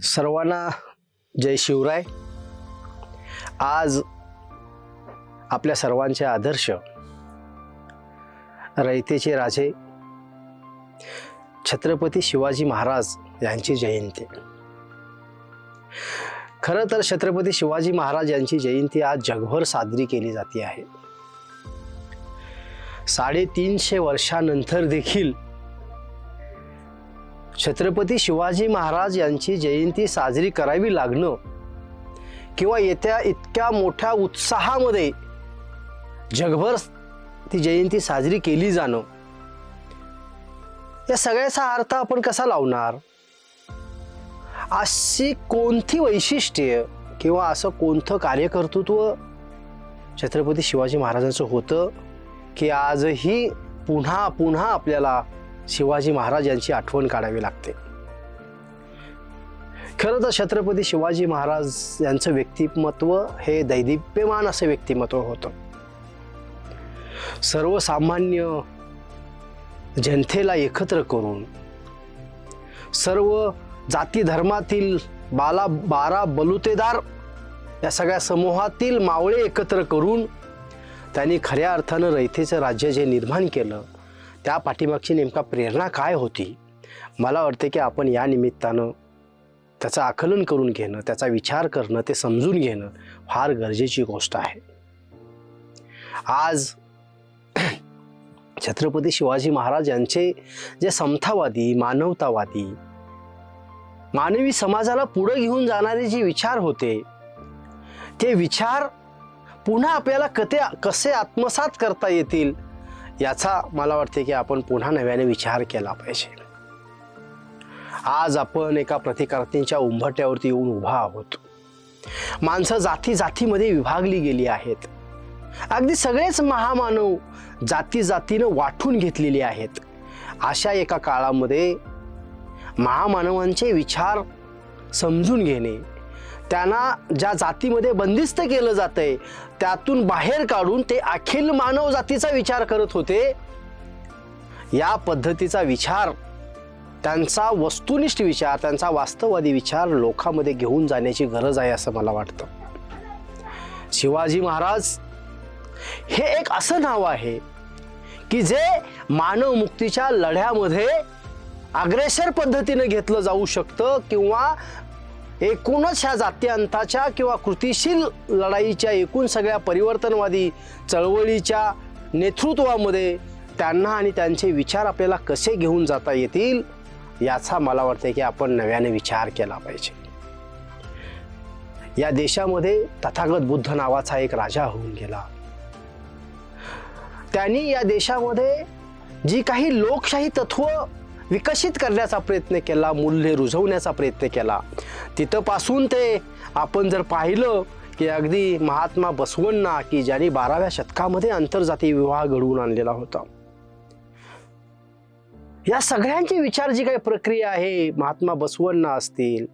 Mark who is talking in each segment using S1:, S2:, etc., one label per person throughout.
S1: सर्वांना जय शिवराय। आज आपल्या सर्वांचे आदर्श रयतेचे राजे छत्रपती शिवाजी महाराज यांची जयंती। खरं तर छत्रपती शिवाजी महाराज यांची जयंती आज जगभर साजरी केली जाते आहे। 350 वर्षानंतर देखील छत्रपती शिवाजी महाराज यांची जयंती साजरी करावी लागणं किंवा येत्या इतक्या मोठ्या उत्साहामध्ये जगभर ती जयंती साजरी केली जाणं, या सगळ्याचा अर्थ आपण कसा लावणार? अशी कोणती वैशिष्ट्ये किंवा असं कोणतं कार्यकर्तृत्व छत्रपती शिवाजी महाराजांचं होतं की आजही पुन्हा पुन्हा आपल्याला शिवाजी महाराज यांची आठवण काढावी लागते? खरं तर छत्रपती शिवाजी महाराज यांचं व्यक्तिमत्व हे दैदिप्यमान असं व्यक्तिमत्व होतं। सर्वसामान्य जनतेला एकत्र करून, सर्व जाती धर्मातील 12 बलुतेदार या सगळ्या समूहातील मावळे एकत्र करून त्यांनी खऱ्या अर्थानं रयतेचं राज्य जे निर्माण केलं, त्या पाठीमागची नेमका प्रेरणा काय होती? मला वाटते की आपण या निमित्तानं त्याचं आकलन करून घेणं, त्याचा विचार करणं, ते समजून घेणं फार गरजेची गोष्ट आहे। आज छत्रपती शिवाजी महाराज यांचे जे समतावादी, मानवतावादी, मानवी समाजाला पुढे घेऊन जाणारे जे विचार होते, ते विचार पुन्हा आपल्याला कसे आत्मसात करता येतील याचा मला वाटते की आपण पुन्हा नव्याने विचार केला पाहिजे। आज आपण एका प्रतिक्रांतीच्या उंबरठ्यावरती येऊन उभा आहोत। माणसं जाती जातीमध्ये विभागली गेली आहेत। अगदी सगळेच महामानव जाती जातीनं वाटून घेतलेले आहेत। अशा एका काळामध्ये महामानवांचे विचार समजून घेणे, त्यांना ज्या जातीमध्ये बंदिस्त केलं जातंय त्यातून बाहेर काढून ते अखिल मानव जातीचा विचार करत होते। या पद्धतीचा विचार, त्यांचा वस्तुनिष्ठ विचार, त्यांचा वास्तववादी विचार लोकांमध्ये घेऊन जाण्याची गरज आहे असं मला वाटतं। शिवाजी महाराज हे एक असं नाव आहे की जे मानव मुक्तीच्या लढ्यामध्ये अग्रेसर पद्धतीने घेतलं जाऊ शकतं किंवा एकूणच ह्या जात्यांताच्या किंवा कृतिशील लढाईच्या एकूण सगळ्या परिवर्तनवादी चळवळीच्या नेतृत्वामध्ये त्यांना आणि त्यांचे विचार आपल्याला कसे घेऊन जाता येतील याचा मला वाटतं की आपण नव्याने विचार केला पाहिजे। या देशामध्ये तथागत बुद्ध नावाचा एक राजा होऊन गेला। त्यांनी या देशामध्ये जी काही लोकशाही तत्व विकसित करण्याचा प्रयत्न केला, मूल्य रुजवण्याचा प्रयत्न केला, तिथपासून ते आपण जर पाहिलं की अगदी महात्मा बसवण्णा की ज्यांनी 12व्या शतकामध्ये आंतरजातीय विवाह घडवून आणलेला होता, या सगळ्यांची विचार जी काही प्रक्रिया आहे, महात्मा बसवण्णा असतील,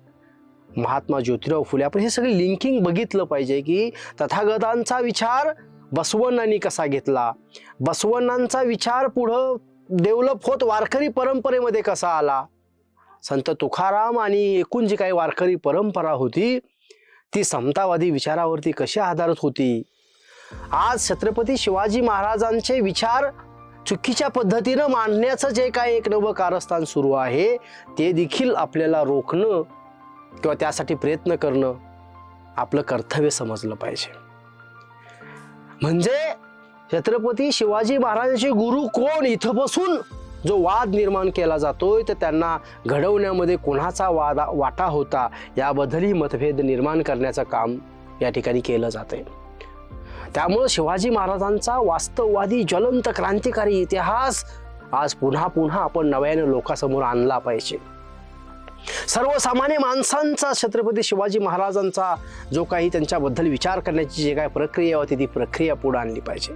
S1: महात्मा ज्योतिराव फुले, आपण हे सगळे लिंकिंग बघितलं पाहिजे की तथागतांचा विचार बसवण्णांनी कसा घेतला, बसवण्णांचा विचार पुढं डेव्हलप होत वारकरी परंपरेमध्ये कसा आला, संत तुकाराम आणि एकूण जी काही वारकरी परंपरा होती ती समतावादी विचारावरती कशी आधारित होती। आज छत्रपती शिवाजी महाराजांचे विचार चुकीच्या पद्धतीनं मांडण्याचं जे काही एक नवं कारस्थान सुरू आहे ते देखील आपल्याला रोखणं किंवा त्यासाठी प्रयत्न करणं आपलं कर्तव्य समजलं पाहिजे। म्हणजे छत्रपती शिवाजी महाराजांचे गुरु कोण इथं बसून जो वाद निर्माण केला जातोय तर त्यांना घडवण्यामध्ये कोणाचा वाटा होता याबद्दलही मतभेद निर्माण करण्याचं काम या ठिकाणी केलं जातंय। त्यामुळे शिवाजी महाराजांचा वास्तववादी ज्वलंत क्रांतिकारी इतिहास आज पुन्हा पुन्हा आपण नव्याने लोकांसमोर आणला पाहिजे। सर्वसामान्य माणसांचा छत्रपती शिवाजी महाराजांचा जो काही त्यांच्याबद्दल विचार करण्याची जी काही प्रक्रिया होती ती प्रक्रिया पुढे आणली पाहिजे।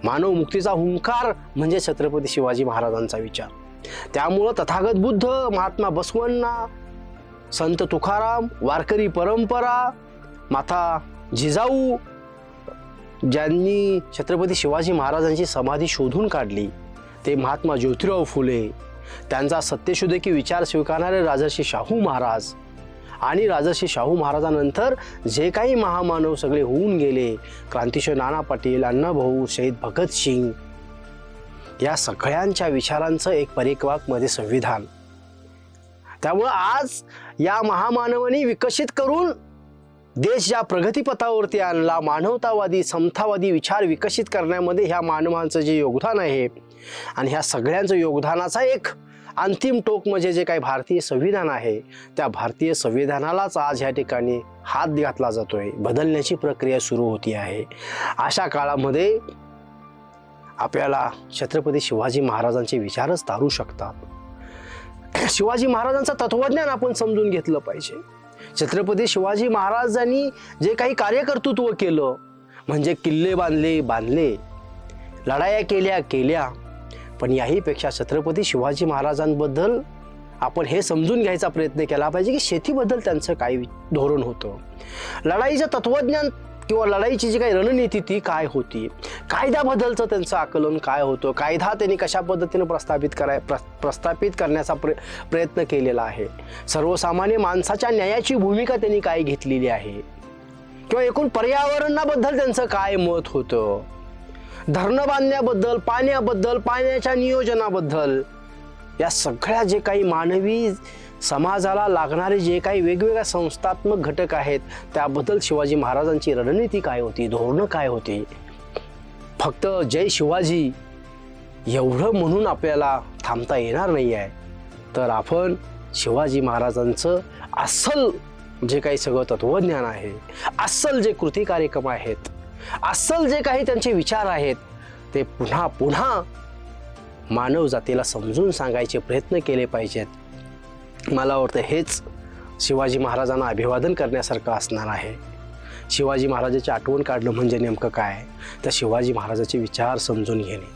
S1: मानव मुक्तीचा हुंकार म्हणजे छत्रपती शिवाजी महाराजांचा विचार। त्यामुळं तथागत बुद्ध, महात्मा बसवण्णा, संत तुकाराम, वारकरी परंपरा, माता जिजाऊ ज्यांनी छत्रपती शिवाजी महाराजांची समाधी शोधून काढली, ते महात्मा ज्योतिराव फुले, त्यांचा सत्यशोधकी विचार स्वीकारणारे राजर्षी शाहू महाराज आणि राजर्षी शाहू महाराजांनंतर जे काही महामानव सगळे होऊन गेले, क्रांतिशूर नाना पाटील, अण्णाभाऊ, शहीद भगतसिंग, या सगळ्यांच्या विचारांचं एक परिपाकमध्ये संविधान. त्यामुळं आज या महामानवांनी विकसित करून देश ज्या प्रगतीपथावरती आणला, मानवतावादी समतावादी विचार विकसित करण्यामध्ये ह्या मानवांचं जे योगदान आहे आणि ह्या सगळ्यांचं योगदानाचा एक अंतिम टोक म्हणजे जे काही भारतीय संविधान आहे, त्या भारतीय संविधानालाच आज ह्या ठिकाणी हात घातला जातोय, बदलण्याची प्रक्रिया सुरू होती आहे. अशा काळामध्ये आपल्याला छत्रपती शिवाजी महाराजांचे विचारच तारू शकतात. शिवाजी महाराजांचं तत्वज्ञान आपण समजून घेतलं पाहिजे. छत्रपती शिवाजी महाराजांनी जे काही कार्यकर्तृत्व केलं म्हणजे किल्ले बांधले, लढाया केल्या, पण याहीपेक्षा छत्रपती शिवाजी महाराजांबद्दल आपण हे समजून घ्यायचा प्रयत्न केला पाहिजे की शेतीबद्दल त्यांचं काय धोरण होतं, लढाईचं तत्वज्ञान किंवा लढाईची जी काही रणनीती ती काय होती, कायद्याबद्दलचं त्यांचं आकलन काय होतं, कायदा त्यांनी कशा पद्धतीने प्रस्थापित करण्याचा प्रयत्न केलेला आहे, सर्वसामान्य माणसाच्या न्यायाची भूमिका त्यांनी काय घेतलेली आहे, किंवा एकूण पर्यावरणाबद्दल त्यांचं काय मत होतं, धरणं बांधण्याबद्दल, पाण्याबद्दल, पाण्याच्या नियोजनाबद्दल, या सगळ्या जे काही मानवी समाजाला लागणारे जे काही वेगवेगळ्या संस्थात्मक घटक आहेत त्याबद्दल शिवाजी महाराजांची रणनीती काय होती, धोरणं काय होती. फक्त जय शिवाजी एवढं म्हणून आपल्याला थांबता येणार नाही आहे, तर आपण शिवाजी महाराजांचं अस्सल जे काही सगळं तत्वज्ञान आहे, अस्सल जे कृती कार्यक्रम आहेत, अस्सल जे काही त्यांचे विचार आहेत, ते पुन्हा पुन्हा मानव जातीला समजून सांगायचे प्रयत्न केले पाहिजेत. मला वाटतं हेच शिवाजी महाराजांना अभिवादन करण्यासारखं असणार आहे. शिवाजी महाराजाची आठवण काढणं म्हणजे नेमकं काय, तर शिवाजी महाराजाचे विचार समजून घेणे.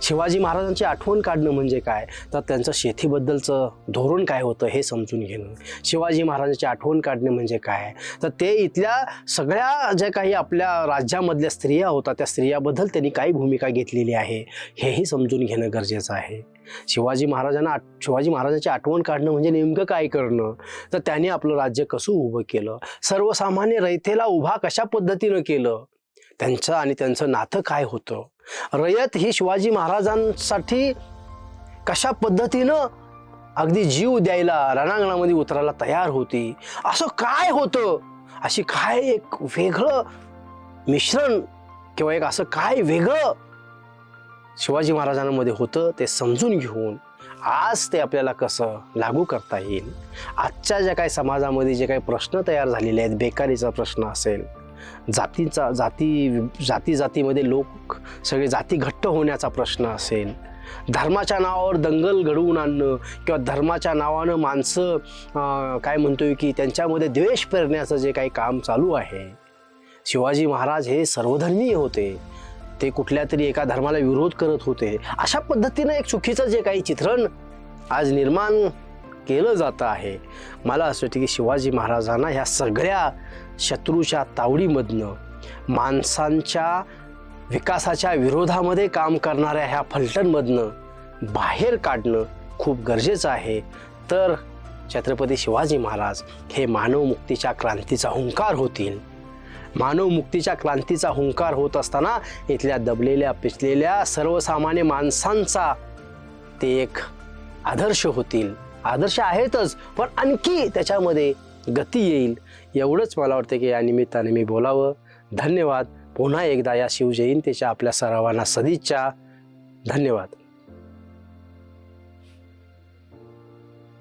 S1: शिवाजी महाराजांची आठवण काढणं म्हणजे काय, तर त्यांचं शेतीबद्दलचं धोरण काय होतं हे समजून घेणं. शिवाजी महाराजांची आठवण काढणे म्हणजे काय, तर ते इथल्या सगळ्या ज्या काही आपल्या राज्यामधल्या स्त्रिया होत्या त्या स्त्रियाबद्दल त्यांनी काय भूमिका घेतलेली आहे हेही समजून घेणं गरजेचं आहे. शिवाजी महाराजांची आठवण काढणं म्हणजे नेमकं काय करणं, तर त्यांनी आपलं राज्य कसं उभं केलं, सर्वसामान्य रयतेला उभा कशा पद्धतीनं केलं, त्यांचं आणि त्यांचं नातं काय होतं, रयत ही शिवाजी महाराजांसाठी कशा पद्धतीनं अगदी जीव द्यायला रणांगणामध्ये उतरायला तयार होती, असं काय होतं, अशी काय एक वेगळं मिश्रण किंवा एक असं काय वेगळं शिवाजी महाराजांमध्ये होतं ते समजून घेऊन आज ते आपल्याला कसं लागू करता येईल. आजच्या ज्या काही समाजामध्ये जे काही प्रश्न तयार झालेले आहेत, बेकारीचा प्रश्न असेल, जातीमध्ये लोक सगळे जाती घट्ट होण्याचा प्रश्न असेल, धर्माच्या नावावर दंगल घडवून आणणं किंवा धर्माच्या नावानं माणसं काय म्हणतोय की त्यांच्यामध्ये द्वेष पेरण्याचं जे काही काम चालू आहे. शिवाजी महाराज हे सर्वधर्मीय होते, ते कुठल्या तरी एका धर्माला विरोध करत होते. अशा पद्धतीनं एक चुकीचं जे काही चित्रण आज निर्माण केलं जातं आहे. मला असं वाटतं की शिवाजी महाराजांना ह्या सगळ्या शत्रूच्या तावडीमधनं माणसांच्या विकासाच्या विरोधामध्ये काम करणाऱ्या ह्या फलटणमधनं बाहेर काढणं खूप गरजेचं आहे. तर छत्रपती शिवाजी महाराज हे मानवमुक्तीच्या क्रांतीचा हुंकार होतील. मानवमुक्तीच्या क्रांतीचा हुंकार होत असताना इथल्या दबलेल्या पिचलेल्या सर्वसामान्य माणसांचा ते एक आदर्श होतील. आदर्श आहेतच, पण आणखी त्याच्यामध्ये गती येईल एवढंच मला वाटतं की या निमित्ताने मी बोलावं. धन्यवाद. पुन्हा एकदा या शिवजयंतीच्या आपल्या सर्वांना सदिच्छा. धन्यवाद.